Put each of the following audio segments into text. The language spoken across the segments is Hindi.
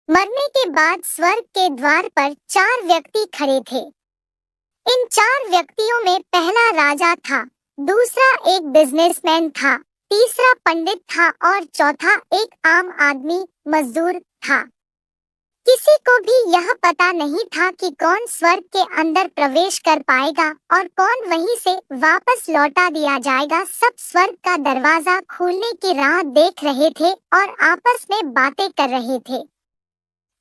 मरने के बाद स्वर्ग के द्वार पर 4 व्यक्ति खड़े थे। इन 4 व्यक्तियों में पहला राजा था, दूसरा एक बिजनेसमैन था, तीसरा पंडित था और चौथा एक आम आदमी मजदूर था। किसी को भी यह पता नहीं था कि कौन स्वर्ग के अंदर प्रवेश कर पाएगा और कौन वहीं से वापस लौटा दिया जाएगा। सब स्वर्ग का दरवाजा खोलने की राह देख रहे थे और आपस में बातें कर रहे थे।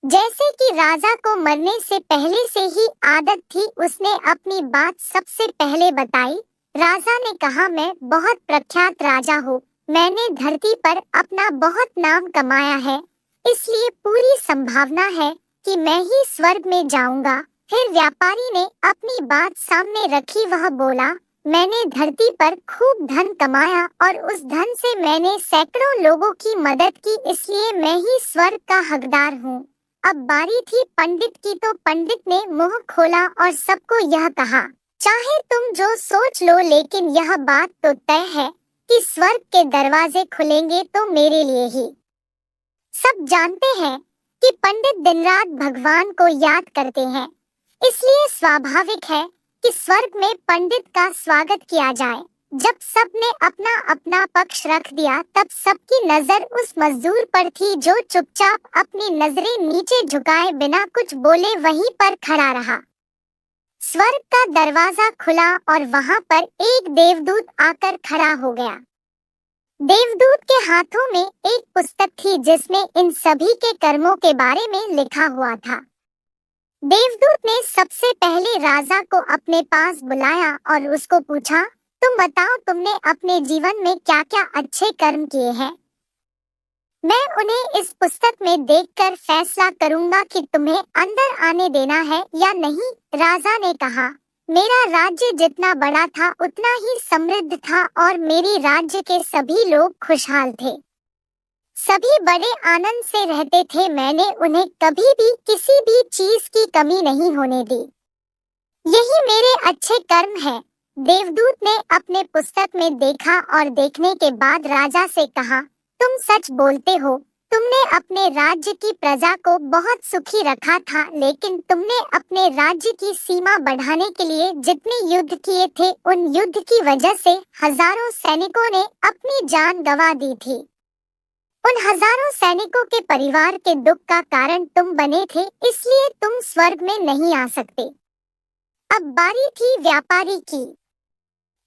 जैसे कि राजा को मरने से पहले से ही आदत थी, उसने अपनी बात सबसे पहले बताई। राजा ने कहा, मैं बहुत प्रख्यात राजा हूँ, मैंने धरती पर अपना बहुत नाम कमाया है, इसलिए पूरी संभावना है कि मैं ही स्वर्ग में जाऊंगा। फिर व्यापारी ने अपनी बात सामने रखी, वह बोला, मैंने धरती पर खूब धन कमाया और उस धन से मैंने सैकड़ों लोगों की मदद की, इसलिए मैं ही स्वर्ग का हकदार हूँ। अब बारी थी पंडित की, तो पंडित ने मुंह खोला और सबको यह कहा, चाहे तुम जो सोच लो, लेकिन यह बात तो तय है कि स्वर्ग के दरवाजे खुलेंगे तो मेरे लिए ही। सब जानते हैं कि पंडित दिन रात भगवान को याद करते हैं, इसलिए स्वाभाविक है कि स्वर्ग में पंडित का स्वागत किया जाए। जब सबने अपना अपना पक्ष रख दिया, तब सबकी नजर उस मजदूर पर थी जो चुपचाप अपनी नजरें नीचे झुकाए बिना कुछ बोले वहीं पर खड़ा रहा। स्वर्ग का दरवाजा खुला और वहां पर एक देवदूत आकर खड़ा हो गया। देवदूत के हाथों में एक पुस्तक थी जिसमें इन सभी के कर्मों के बारे में लिखा हुआ था। देवदूत ने सबसे पहले राजा को अपने पास बुलाया और उसको पूछा, तुम बताओ, तुमने अपने जीवन में क्या क्या अच्छे कर्म किए हैं? मैं उन्हें इस पुस्तक में देखकर फैसला करूंगा कि तुम्हें अंदर आने देना है या नहीं। राजा ने कहा, मेरा राज्य जितना बड़ा था उतना ही समृद्ध था और मेरी राज्य के सभी लोग खुशहाल थे। सभी बड़े आनंद से रहते थे, मैंने उन्हें कभी भी किसी भी चीज की कमी नहीं होने दी। यही मेरे अच्छे कर्म है। देवदूत ने अपने पुस्तक में देखा और देखने के बाद राजा से कहा, तुम सच बोलते हो, तुमने अपने राज्य की प्रजा को बहुत सुखी रखा था, लेकिन तुमने अपने राज्य की सीमा बढ़ाने के लिए जितने युद्ध किए थे, उन युद्ध की वजह से हजारों सैनिकों ने अपनी जान गंवा दी थी। उन हजारों सैनिकों के परिवार के दुख का कारण तुम बने थे, इसलिए तुम स्वर्ग में नहीं आ सकते। अब बारी थी व्यापारी की।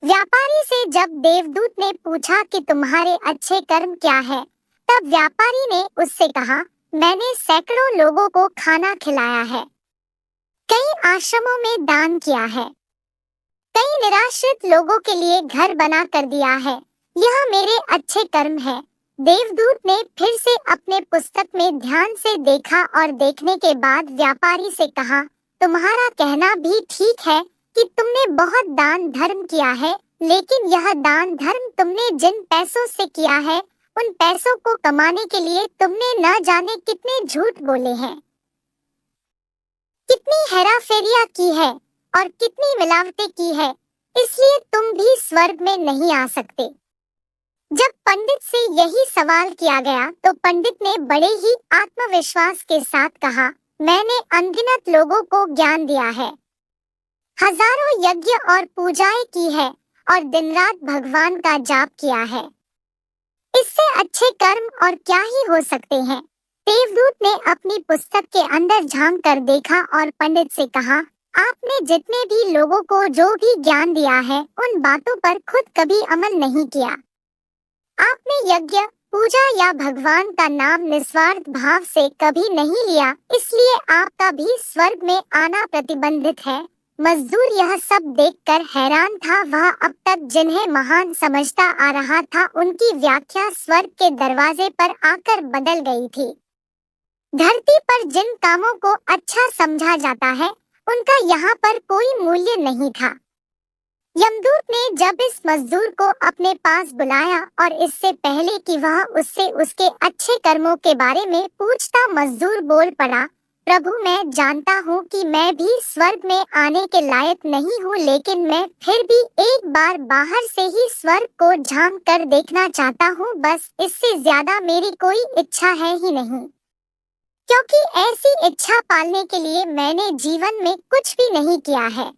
व्यापारी से जब देवदूत ने पूछा कि तुम्हारे अच्छे कर्म क्या है, तब व्यापारी ने उससे कहा, मैंने सैकड़ों लोगों को खाना खिलाया है, कई आश्रमों में दान किया है, कई निराश्रित लोगों के लिए घर बना कर दिया है, यह मेरे अच्छे कर्म है। देवदूत ने फिर से अपने पुस्तक में ध्यान से देखा और देखने के बाद व्यापारी से कहा, तुम्हारा कहना भी ठीक है कि तुमने बहुत दान धर्म किया है, लेकिन यह दान धर्म तुमने जिन पैसों से किया है, उन पैसों को कमाने के लिए तुमने न जाने कितने झूठ बोले हैं, कितनी हेराफेरियां की है और कितनी मिलावटें की है, इसलिए तुम भी स्वर्ग में नहीं आ सकते। जब पंडित से यही सवाल किया गया, तो पंडित ने बड़े ही आत्मविश्वास के साथ कहा, मैंने अनगिनत लोगों को ज्ञान दिया है, हजारों यज्ञ और पूजाएं की है और दिन रात भगवान का जाप किया है। इससे अच्छे कर्म और क्या ही हो सकते हैं। देवदूत ने अपनी पुस्तक के अंदर झांक कर देखा और पंडित से कहा, आपने जितने भी लोगों को जो भी ज्ञान दिया है, उन बातों पर खुद कभी अमल नहीं किया। आपने यज्ञ, पूजा या भगवान का नाम निस्वार्थ भाव से कभी नहीं लिया, इसलिए आपका भी स्वर्ग में आना प्रतिबंधित है। मजदूर यह सब देखकर हैरान था। वह अब तक जिन्हें महान समझता आ रहा था, उनकी व्याख्या स्वर्ग के दरवाजे पर आकर बदल गई थी। धरती पर जिन कामों को अच्छा समझा जाता है, उनका यहाँ पर कोई मूल्य नहीं था। यमदूत ने जब इस मजदूर को अपने पास बुलाया और इससे पहले कि वह उससे उसके अच्छे कर्मों के बारे में पूछता, मजदूर बोल पड़ा, प्रभु, मैं जानता हूँ कि मैं भी स्वर्ग में आने के लायक नहीं हूँ, लेकिन मैं फिर भी एक बार बाहर से ही स्वर्ग को झांक कर देखना चाहता हूँ, बस इससे ज्यादा मेरी कोई इच्छा है ही नहीं। क्योंकि ऐसी इच्छा पालने के लिए मैंने जीवन में कुछ भी नहीं किया है।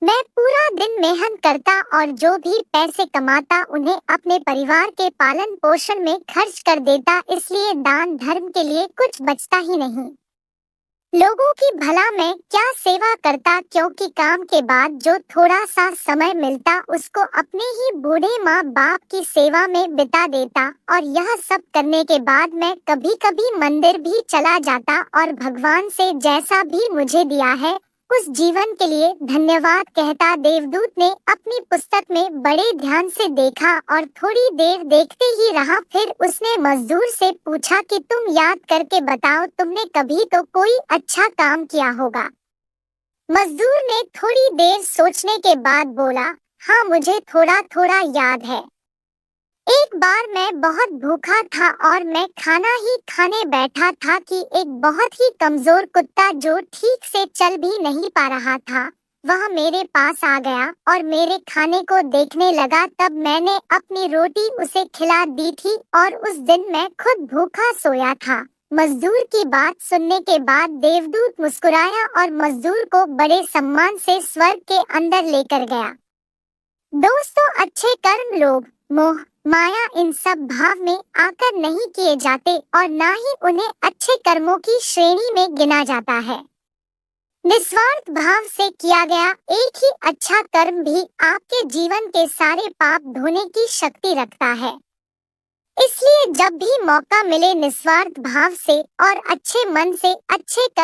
मैं पूरा दिन मेहनत करता और जो भी पैसे कमाता उन्हें अपने परिवार के पालन पोषण में खर्च कर देता, इसलिए दान धर्म के लिए कुछ बचता ही नहीं। लोगों की भला मैं क्या सेवा करता, क्योंकि काम के बाद जो थोड़ा सा समय मिलता उसको अपने ही बूढ़े माँ बाप की सेवा में बिता देता। और यह सब करने के बाद मैं कभी कभी मंदिर भी चला जाता और भगवान से जैसा भी मुझे दिया है उस जीवन के लिए धन्यवाद कहता। देवदूत ने अपनी पुस्तक में बड़े ध्यान से देखा और थोड़ी देर देखते ही रहा। फिर उसने मजदूर से पूछा कि तुम याद करके बताओ, तुमने कभी तो कोई अच्छा काम किया होगा। मजदूर ने थोड़ी देर सोचने के बाद बोला, हाँ मुझे थोड़ा थोड़ा याद है। एक बार मैं बहुत भूखा था और मैं खाना ही खाने बैठा था कि एक बहुत ही कमजोर कुत्ता जो ठीक से चल भी नहीं पा रहा था वह मेरे पास आ गया और मेरे खाने को देखने लगा। तब मैंने अपनी रोटी उसे खिला दी थी और उस दिन मैं खुद भूखा सोया था। मजदूर की बात सुनने के बाद देवदूत मुस्कुराया और मजदूर को बड़े सम्मान से स्वर्ग के अंदर लेकर गया। दोस्तों, अच्छे कर्म लोभ मोह माया इन सब भाव में आकर नहीं किए जाते और ना ही उन्हें अच्छे कर्मों की श्रेणी में गिना जाता है। निस्वार्थ भाव से किया गया एक ही अच्छा कर्म भी आपके जीवन के सारे पाप धोने की शक्ति रखता है। इसलिए जब भी मौका मिले निस्वार्थ भाव से और अच्छे मन से अच्छे कर्म